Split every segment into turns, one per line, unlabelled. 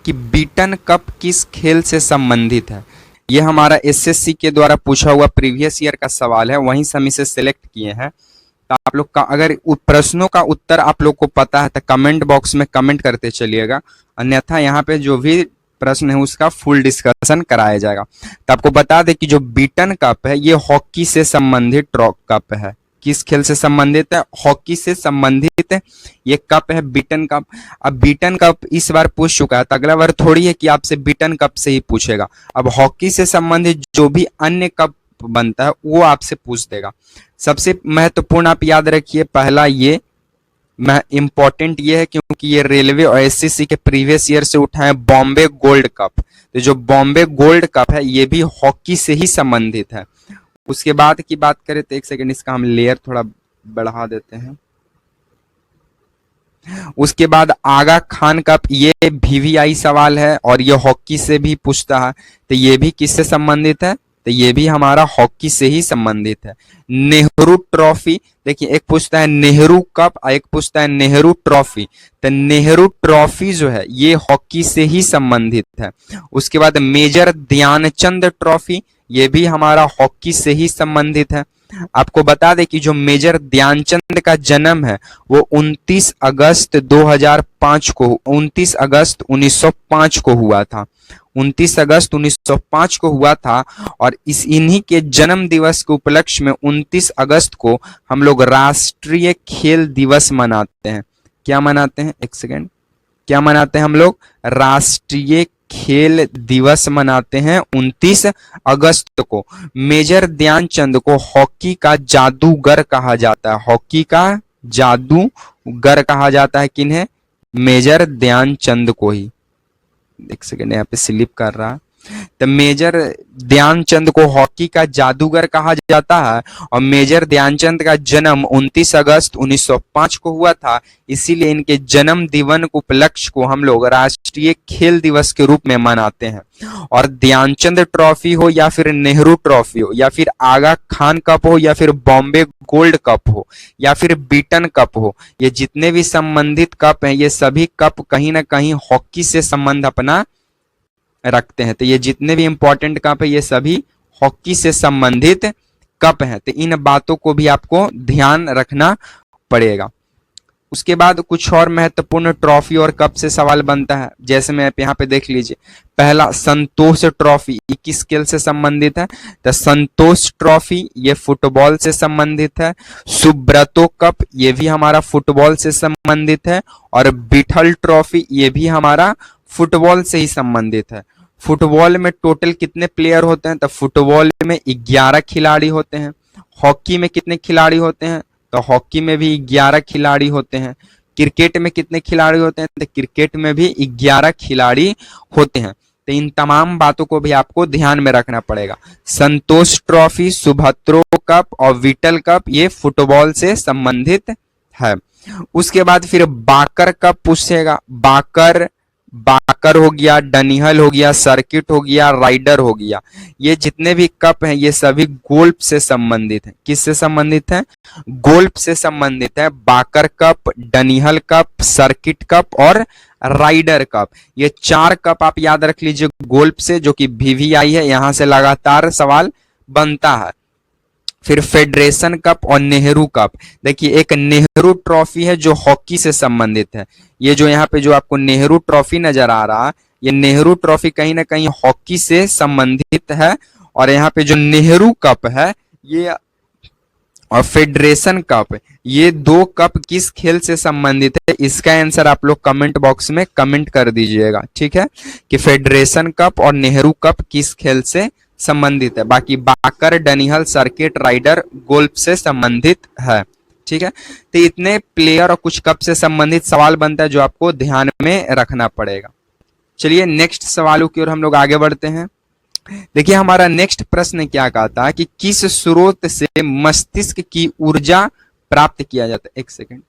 कि beaten cup किस खेल से संबंधित है। ये हमारा एसएससी के द्वारा पूछा हुआ प्रीवियस ईयर का सवाल है, वहीं से हम इसे सिलेक्ट किए हैं। तो आप लोग का अगर प्रश्नों का उत्तर आप लोग को पता है तो कमेंट बॉक्स में कमेंट करते चलिएगा, अन्यथा यहाँ पे जो भी प्रश्न है उसका फुल डिस्कशन कराया जाएगा। तो आपको बता दें कि जो बीटन कप है ये हॉकी से संबंधित कप है। किस खेल से संबंधित है? हॉकी से संबंधित है ये कप है, बीटन कप। अब बीटन कप इस बार पूछ चुका है तो अगला बार थोड़ी है कि आपसे बीटन कप से ही पूछेगा। अब हॉकी से संबंधित जो भी अन्य कप बनता है वो आपसे पूछ देगा। सबसे महत्वपूर्ण आप याद रखिए, पहला ये इंपॉर्टेंट ये है क्योंकि ये रेलवे और एसएससी के प्रीवियस ईयर से उठा है, बॉम्बे गोल्ड कप। तो जो बॉम्बे गोल्ड कप है ये भी हॉकी से ही संबंधित है। उसके बाद की बात करें तो एक सेकंड, इसका हम लेयर थोड़ा बढ़ा देते हैं। उसके बाद आगा खान कप, ये वीवीआई सवाल है और ये हॉकी से भी पूछता है, तो ये भी किससे संबंधित है? तो ये भी हमारा हॉकी से ही संबंधित है। नेहरू ट्रॉफी, देखिए एक पूछता है नेहरू कप और एक पूछता है नेहरू ट्रॉफी। तो नेहरू ट्रॉफी जो है ये हॉकी से ही संबंधित है। उसके बाद मेजर ध्यानचंद ट्रॉफी, ये भी हमारा हॉकी से ही संबंधित है। आपको बता दें कि जो मेजर ध्यानचंद का जन्म है वो 29 अगस्त 2005 को 29 अगस्त 1905 को हुआ था। 29 अगस्त 1905 को हुआ था और इन्हीं के जन्म दिवस के उपलक्ष्य में 29 अगस्त को हम लोग राष्ट्रीय खेल दिवस मनाते हैं। क्या मनाते हैं? एक सेकेंड, क्या मनाते हैं हम लोग? राष्ट्रीय खेल दिवस मनाते हैं 29 अगस्त को। मेजर ध्यानचंद को हॉकी का जादूगर कहा जाता है। हॉकी का जादूगर कहा जाता है किन्हें? मेजर ध्यानचंद को ही। एक सेकेंड, यहाँ पे स्लिप कर रहा है। तो मेजर ध्यानचंद को हॉकी का जादूगर कहा जाता है और मेजर ध्यानचंद का जन्म 29 अगस्त 1905 को हुआ था, इसीलिए इनके जन्म दिवस उपलक्ष्य को हम लोग राष्ट्रीय खेल दिवस के रूप में मनाते हैं। और ध्यानचंद ट्रॉफी हो या फिर नेहरू ट्रॉफी हो या फिर आगा खान कप हो या फिर बॉम्बे गोल्ड कप हो या फिर बीटन कप हो, ये जितने भी संबंधित कप हैं ये सभी कप कहीं ना कहीं हॉकी से संबंध अपना रखते हैं। तो ये जितने भी इंपॉर्टेंट कप है ये सभी हॉकी से संबंधित कप हैं। तो इन बातों को भी आपको ध्यान रखना पड़ेगा। उसके बाद कुछ और महत्वपूर्ण ट्रॉफी और कप से सवाल बनता है, जैसे मैं यहाँ पे देख लीजिए। पहला संतोष ट्रॉफी, ये किस खेल से संबंधित है? तो संतोष ट्रॉफी ये फुटबॉल से संबंधित है। सुब्रतो कप ये भी हमारा फुटबॉल से संबंधित है और विठल ट्रॉफी ये भी हमारा फुटबॉल से ही संबंधित है। फुटबॉल में टोटल कितने प्लेयर होते हैं? तो फुटबॉल में 11 खिलाड़ी होते हैं। हॉकी में कितने खिलाड़ी होते हैं? तो हॉकी में भी 11 खिलाड़ी होते हैं। क्रिकेट में कितने खिलाड़ी होते हैं? तो क्रिकेट में भी 11 खिलाड़ी होते हैं। तो इन तमाम बातों को भी आपको ध्यान में रखना पड़ेगा। संतोष ट्रॉफी, सुभद्रो कप और विटल कप ये फुटबॉल से संबंधित है। उसके बाद फिर बाकर कप पूछेगा। बाकर हो गया, डनिहल हो गया, सर्किट हो गया, राइडर हो गया, ये जितने भी कप हैं ये सभी गोल्फ से संबंधित हैं। किससे संबंधित है? गोल्फ से संबंधित है। बाकर कप, डनिहल कप, सर्किट कप और राइडर कप, ये 4 कप आप याद रख लीजिए गोल्फ से, जो कि वीवीआई है, यहां से लगातार सवाल बनता है। फिर फेडरेशन कप और नेहरू कप, देखिए एक नेहरू ट्रॉफी है जो हॉकी से संबंधित है। ये जो यहाँ पे जो आपको नेहरू ट्रॉफी नजर आ रहा है ये नेहरू ट्रॉफी कहीं ना कहीं हॉकी से संबंधित है। और यहाँ पे जो नेहरू कप है ये और फेडरेशन कप, ये 2 कप किस खेल से संबंधित है? इसका आंसर आप लोग कमेंट बॉक्स में कमेंट कर दीजिएगा, ठीक है, कि फेडरेशन कप और नेहरू कप किस खेल से संबंधित है। बाकी बाकर, डनिहल, सर्किट, राइडर गोल्फ से संबंधित है, ठीक है। तो इतने प्लेयर और कुछ कप से संबंधित सवाल बनता है जो आपको ध्यान में रखना पड़ेगा। चलिए नेक्स्ट सवालों की ओर हम लोग आगे बढ़ते हैं। देखिए हमारा नेक्स्ट प्रश्न क्या कहता है कि किस स्रोत से मस्तिष्क की ऊर्जा प्राप्त किया जाता है? एक सेकेंड,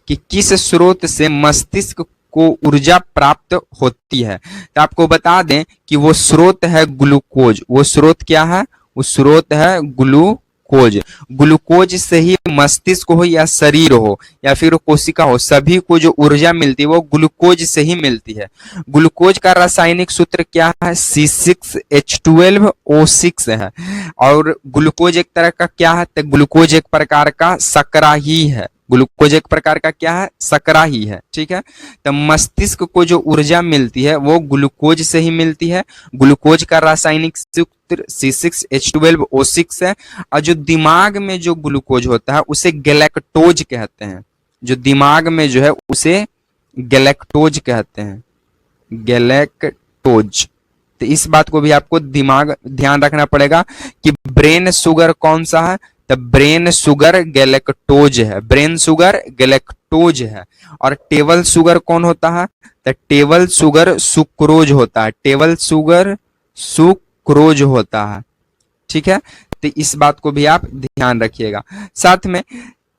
कि किस स्रोत से मस्तिष्क को ऊर्जा प्राप्त होती है? तो आपको बता दें कि वो स्रोत है ग्लूकोज। वो स्रोत क्या है? वो स्रोत है ग्लूकोज। ग्लूकोज। ग्लूकोज से ही मस्तिष्क हो या शरीर हो या फिर कोशिका हो, सभी को जो ऊर्जा मिलती है वो ग्लूकोज से ही मिलती है। ग्लूकोज का रासायनिक सूत्र क्या है? C6H12O6 है। और ग्लूकोज एक तरह का क्या है? तो ग्लूकोज एक प्रकार का शकरा ही है। ग्लूकोज एक प्रकार का क्या है? शकरा ही है। ठीक है, तो मस्तिष्क को जो ऊर्जा मिलती है वो ग्लूकोज से ही मिलती है। ग्लूकोज का रासायनिक सूत्र C6H12O6 है। और जो दिमाग में जो ग्लूकोज होता है उसे गैलेक्टोज कहते हैं। जो दिमाग में जो है उसे गैलेक्टोज कहते हैं, गैलेक्टोज। तो इस बात को भी आपको ध्यान रखना पड़ेगा कि ब्रेन शुगर कौन सा है? तो ब्रेन शुगर गैलेक्टोज है, ब्रेन शुगर गैलेक्टोज है। और टेबल शुगर कौन होता है? तो टेबल शुगर सुक्रोज होता है, टेबल शुगर सुक्रोज होता है। ठीक है, तो इस बात को भी आप ध्यान रखिएगा। साथ में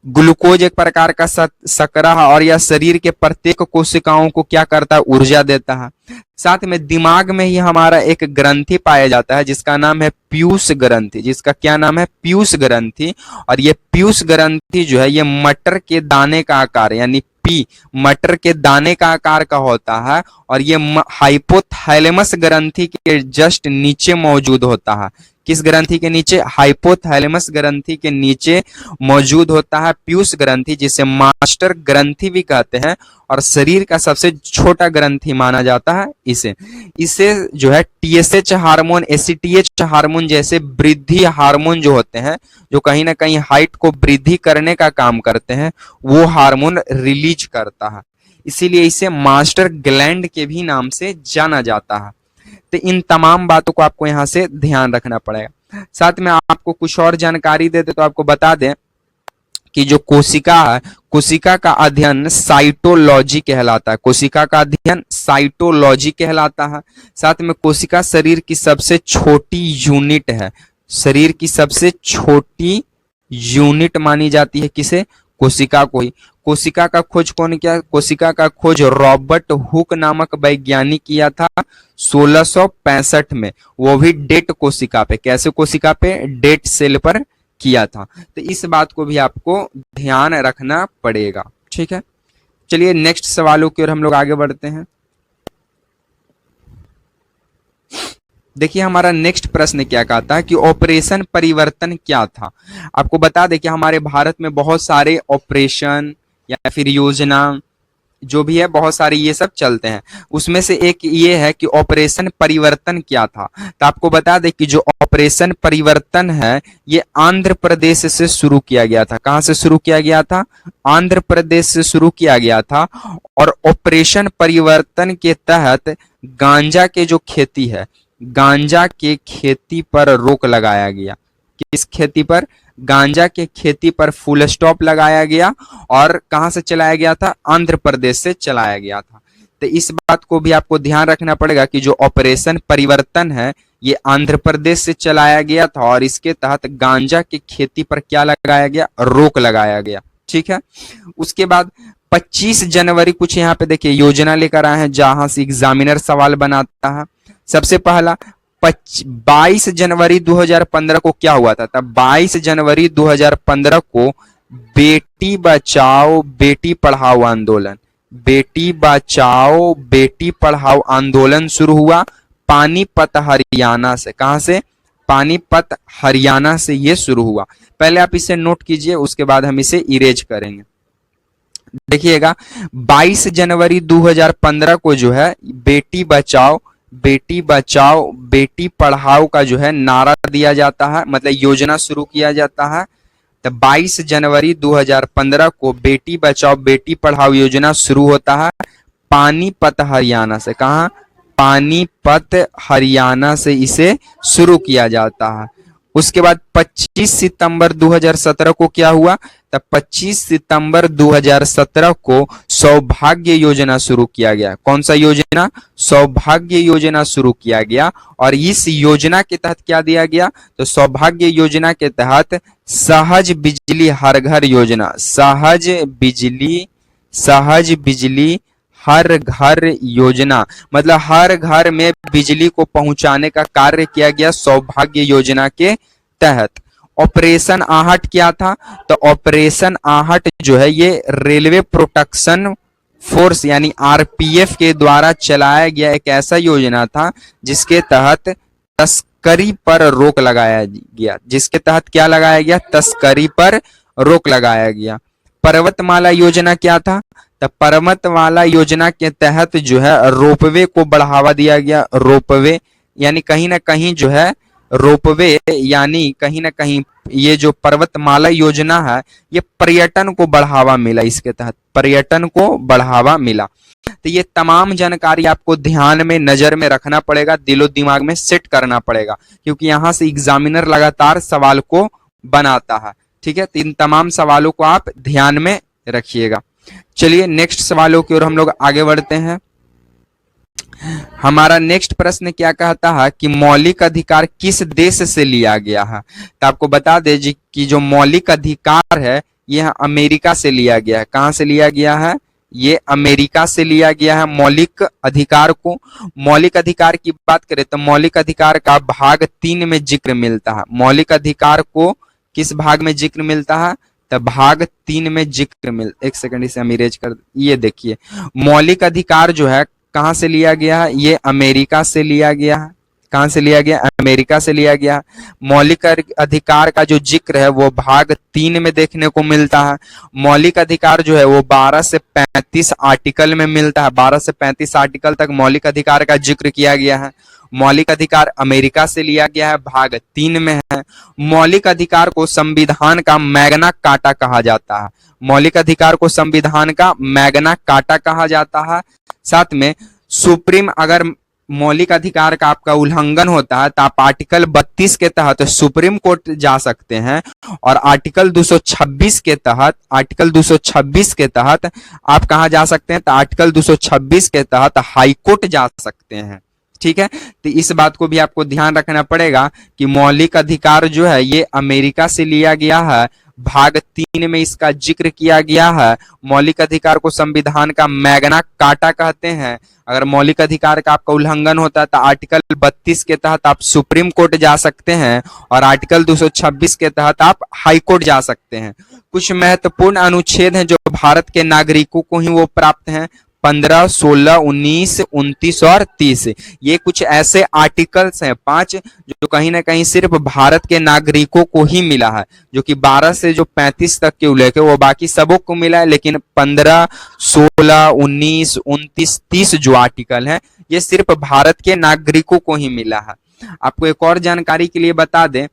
ग्लूकोज एक प्रकार का शकरा है और यह शरीर के प्रत्येक कोशिकाओं को क्या करता है? ऊर्जा देता है। साथ में दिमाग में ही हमारा एक ग्रंथि पाया जाता है जिसका नाम है पीयूष ग्रंथि। जिसका क्या नाम है? पीयूष ग्रंथि। और ये पीयूष ग्रंथि जो है ये मटर के दाने का आकार, यानी पी मटर के दाने का आकार का होता है। और ये हाइपोथैलेमस ग्रंथि के जस्ट नीचे मौजूद होता है। किस ग्रंथि के नीचे? हाइपोथैलेमस ग्रंथि के नीचे मौजूद होता है पीयूष ग्रंथि, जिसे मास्टर ग्रंथि भी कहते हैं और शरीर का सबसे छोटा ग्रंथि माना जाता है इसे जो है TSH हार्मोन, ACTH हार्मोन जैसे वृद्धि हार्मोन जो होते हैं, जो कहीं ना कहीं हाइट को वृद्धि करने का काम करते हैं, वो हार्मोन रिलीज करता है। इसीलिए इसे मास्टर ग्लैंड के भी नाम से जाना जाता है। तो इन तमाम बातों को आपको यहाँ से ध्यान रखना पड़ेगा। साथ में आपको कुछ और जानकारी देते तो आपको बता दें कि जो कोशिका है, कोशिका का अध्ययन साइटोलॉजी कहलाता है। कोशिका का अध्ययन साइटोलॉजी कहलाता है। साथ में कोशिका शरीर की सबसे छोटी यूनिट है। शरीर की सबसे छोटी यूनिट मानी जाती है किसे? कोशिका को ही। कोशिका का खोज कौन किया? कोशिका का खोज रॉबर्ट हुक नामक वैज्ञानिक किया था 1665 में, वो भी डेट कोशिका पे। कैसे कोशिका पे? डेट सेल पर किया था। तो इस बात को भी आपको ध्यान रखना पड़ेगा। ठीक है, चलिए नेक्स्ट सवालों की ओर हम लोग आगे बढ़ते हैं। देखिए हमारा नेक्स्ट प्रश्न क्या कहता है कि ऑपरेशन परिवर्तन क्या था। आपको बता दें कि हमारे भारत में बहुत सारे ऑपरेशन या फिर योजना जो भी है, बहुत सारे ये सब चलते हैं। उसमें से एक ये है कि ऑपरेशन परिवर्तन क्या था। तो आपको बता दें कि जो ऑपरेशन परिवर्तन है ये आंध्र प्रदेश से शुरू किया गया था। कहां से शुरू किया गया था? आंध्र प्रदेश से शुरू किया गया था। और ऑपरेशन परिवर्तन के तहत गांजा के जो खेती है, गांजा के खेती पर रोक लगाया गया। किस खेती पर? गांजा के खेती पर फुल स्टॉप लगाया गया। और कहां से चलाया गया था? आंध्र प्रदेश से चलाया गया था। तो इस बात को भी आपको ध्यान रखना पड़ेगा कि जो ऑपरेशन परिवर्तन है ये आंध्र प्रदेश से चलाया गया था और इसके तहत गांजा की खेती पर क्या लगाया गया? रोक लगाया गया। ठीक है, उसके बाद 25 जनवरी कुछ यहाँ पे देखिए योजना लेकर आए हैं जहां से एग्जामिनर सवाल बनाता है। सबसे पहला 22 जनवरी 2015 को क्या हुआ था? तब 22 जनवरी 2015 को बेटी बचाओ बेटी पढ़ाओ आंदोलन, बेटी बचाओ बेटी पढ़ाओ आंदोलन शुरू हुआ पानीपत हरियाणा से। कहां से? पानीपत हरियाणा से ये शुरू हुआ। पहले आप इसे नोट कीजिए, उसके बाद हम इसे इरेज करेंगे। देखिएगा 22 जनवरी 2015 को जो है बेटी बचाओ बेटी पढ़ाओ का जो है नारा दिया जाता है, मतलब योजना शुरू किया जाता है। तो 22 जनवरी 2015 को बेटी बचाओ बेटी पढ़ाओ योजना शुरू होता है पानीपत हरियाणा से। कहा? पानीपत हरियाणा से इसे शुरू किया जाता है। उसके बाद 25 सितंबर 2017 को क्या हुआ? तब 25 सितंबर 2017 को सौभाग्य योजना शुरू किया गया। कौन सा योजना? सौभाग्य योजना शुरू किया गया। और इस योजना के तहत क्या दिया गया? तो सौभाग्य योजना के तहत सहज बिजली हर घर योजना, सहज बिजली हर घर योजना, मतलब हर घर में बिजली को पहुंचाने का कार्य किया गया सौभाग्य योजना के तहत। ऑपरेशन आहट क्या था? तो ऑपरेशन आहट जो है ये रेलवे प्रोटेक्शन फोर्स यानी आरपीएफ के द्वारा चलाया गया एक ऐसा योजना था जिसके तहत तस्करी पर रोक लगाया गया। जिसके तहत क्या लगाया गया? तस्करी पर रोक लगाया गया। पर्वतमाला योजना क्या था? तो पर्वतमाला योजना के तहत जो है रोपवे को बढ़ावा दिया गया। रोपवे यानी कहीं ना कहीं जो है रोपवे यानी कहीं ना कहीं ये जो पर्वतमाला योजना है ये पर्यटन को बढ़ावा मिला। इसके तहत पर्यटन को बढ़ावा मिला। तो ये तमाम जानकारी आपको ध्यान में नजर में रखना पड़ेगा, दिलो दिमाग में सेट करना पड़ेगा, क्योंकि यहां से एग्जामिनर लगातार सवाल को बनाता है। ठीक है, तो इन तमाम सवालों को आप ध्यान में रखिएगा। चलिए नेक्स्ट सवालों की ओर हम लोग आगे बढ़ते हैं। हमारा नेक्स्ट प्रश्न क्या कहता है कि मौलिक अधिकार किस देश से लिया गया है? तो आपको बता दें जी कि जो मौलिक अधिकार है यह अमेरिका से लिया गया है। कहां से लिया गया है? ये अमेरिका से लिया गया है मौलिक अधिकार को। मौलिक अधिकार की बात करें तो मौलिक अधिकार का भाग 3 में जिक्र मिलता है। मौलिक अधिकार को किस भाग में जिक्र मिलता है? तो भाग 3 में जिक्र एक सेकंड इसे हम इरेज कर, ये देखिए मौलिक अधिकार जो है कहां से लिया गया है? ये अमेरिका से लिया गया है। कहां से लिया गया? अमेरिका से लिया गया। मौलिक अधिकार का जो जिक्र है वो भाग 3 में देखने को मिलता है। मौलिक अधिकार जो है वो 12 से 35 आर्टिकल में मिलता है। 12 से 35 आर्टिकल तक मौलिक अधिकार का जिक्र किया गया है। मौलिक अधिकार अमेरिका से लिया गया है, भाग 3 में है। मौलिक अधिकार को संविधान का मैग्ना कार्टा कहा जाता है। मौलिक अधिकार को संविधान का मैग्ना कार्टा कहा जाता है। साथ में सुप्रीम अगर मौलिक अधिकार का आपका उल्लंघन होता है तो आप आर्टिकल 32 के तहत सुप्रीम कोर्ट जा सकते हैं, और आर्टिकल 226 के तहत आप कहां जा सकते हैं? तो आर्टिकल 226 के तहत हाई कोर्ट जा सकते हैं। ठीक है, तो इस बात को भी आपको ध्यान रखना पड़ेगा कि मौलिक अधिकार जो है ये अमेरिका से लिया गया है। भाग 3 में इसका जिक्र किया गया है। मौलिक अधिकार को संविधान का मैग्ना कार्टा कहते हैं। अगर मौलिक अधिकार का आपका उल्लंघन होता है तो आर्टिकल 32 के तहत आप सुप्रीम कोर्ट जा सकते हैं, और आर्टिकल 226 के तहत आप हाई कोर्ट जा सकते हैं। कुछ महत्वपूर्ण अनुच्छेद हैं जो भारत के नागरिकों को ही वो प्राप्त हैं। 15, 16, 19, 29 और 30 ये कुछ ऐसे आर्टिकल्स हैं 5 जो कहीं ना कहीं सिर्फ भारत के नागरिकों को ही मिला है, जो कि 12 से जो 35 तक के उल्लेख है वो बाकी सबों को मिला है, लेकिन 15, 16, 19, 29, 30 जो आर्टिकल है ये सिर्फ भारत के नागरिकों को ही मिला है। आपको एक और जानकारी के लिए बता दें,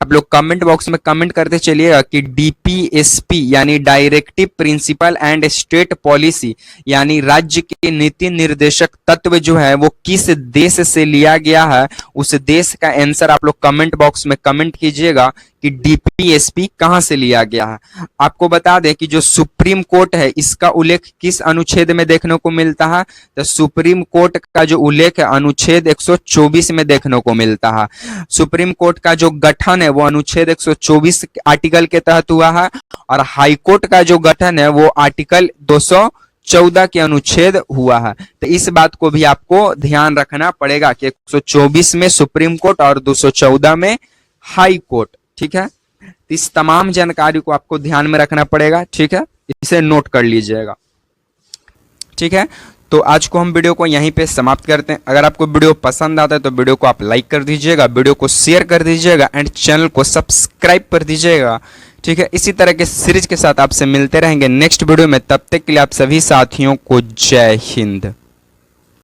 आप लोग कमेंट बॉक्स में कमेंट करते चलिएगा कि डीपीएसपी यानी directive principle and state policy यानी राज्य के नीति निर्देशक तत्व जो है वो किस देश से लिया गया है। उस देश का आंसर आप लोग कमेंट बॉक्स में कमेंट कीजिएगा कि डीपीएसपी कहां से लिया गया है। आपको बता दें कि जो सुप्रीम कोर्ट है इसका उल्लेख किस अनुच्छेद में देखने को मिलता है? तो सुप्रीम कोर्ट का जो उल्लेख है अनुच्छेद 124 में देखने को मिलता है। सुप्रीम कोर्ट का जो गठन है वो अनुच्छेद 124 आर्टिकल के तहत हुआ है, और हाई कोर्ट का जो गठन है वो आर्टिकल 214 के अनुच्छेद हुआ है। तो इस बात को भी आपको ध्यान रखना पड़ेगा कि 124 में सुप्रीम कोर्ट और 214 में हाई कोर्ट। ठीक है, इस तमाम जानकारी को आपको ध्यान में रखना पड़ेगा। ठीक है, इसे नोट कर लीजिएगा। ठीक है, तो आज को हम वीडियो को यहीं पे समाप्त करते हैं। अगर आपको वीडियो पसंद आता है तो वीडियो को आप लाइक कर दीजिएगा, वीडियो को शेयर कर दीजिएगा एंड चैनल को सब्सक्राइब कर दीजिएगा। ठीक है, इसी तरह के सीरीज के साथ आपसे मिलते रहेंगे नेक्स्ट वीडियो में। तब तक के लिए आप सभी साथियों को जय हिंद।